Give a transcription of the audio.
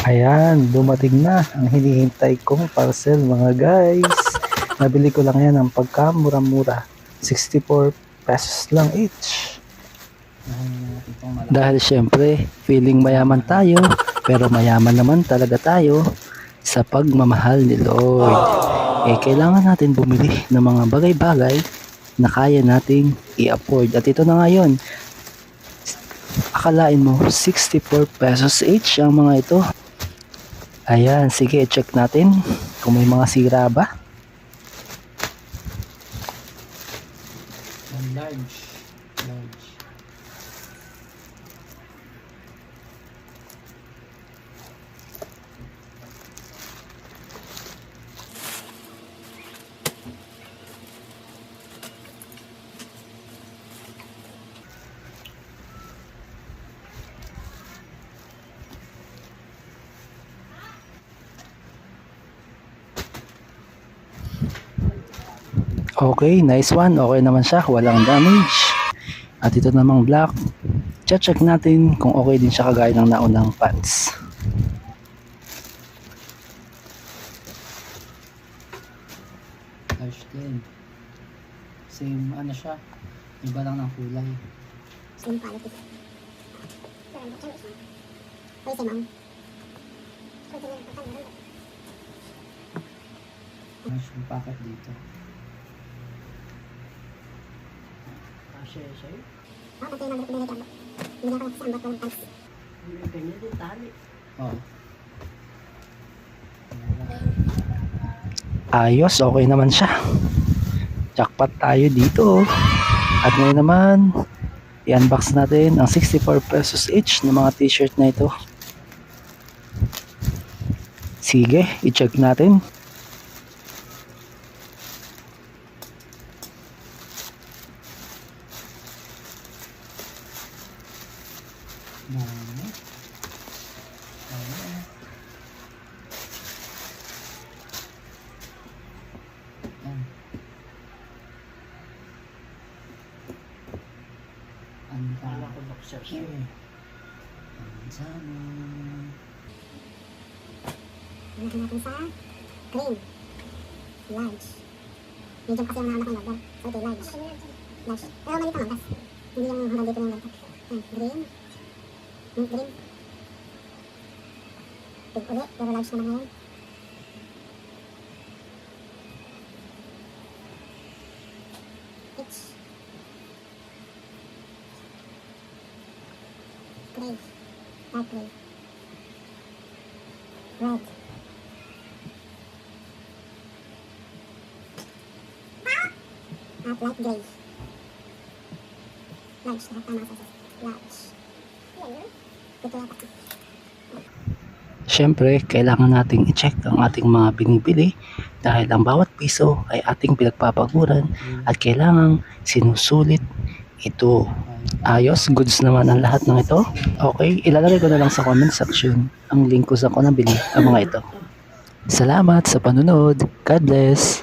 Ayan, dumating na ang hinihintay kong parcel mga guys. Nabili ko lang yan ng pagkamura-mura. 64 pesos lang each. Dahil syempre, feeling mayaman tayo, pero mayaman naman talaga tayo sa pagmamahal ni Lord. Kailangan natin bumili ng mga bagay-bagay na kaya nating i-afford. At ito na nga yun. Akalain mo, 64 pesos each ang mga ito. Ayan, sige, check natin kung may mga sira ba. Large. Okay, nice one. Okay naman siya, walang damage. At ito namang black. Check natin kung okay din siya kagaya ng naunang pants. Large din. Same ano siya. Iba lang ng kulay. Same quality. Oy, same Large yung packet dito. Siya. pati naman ko nilagay. Hindi ako sa ambot ng pants. Ganyan din tali. Oh. Ayos, okay naman siya. Jackpot tayo dito. At ngayon naman, i-unbox natin ang 64 pesos each ng mga t-shirt na ito. Sige, i-check natin. Dami. Yan. Kala ko boxer siya. Ang sama. Hanapin natin sa cream. Large. Medium kasi yung naman ko in-order. So, okay, large. Large. Pero maliit naman, tas. Hindi yung hanggang dito yung ganito. Green. Green. Big ulit, pero large naman ngayon. Peach. Gray. Dark gray. Red. At light gray. Large, lahat tama sa size. Large. Ito yata. Siyempre, kailangan nating i-check ang ating mga binibili dahil ang bawat piso ay ating pinagpapaguran at kailangang sinusulit ito. Ayos, goods naman ang lahat ng ito. Okay, ilalagay ko na lang sa comment section ang link ko sa kung nabili ang mga ito. Salamat sa panunod. God bless.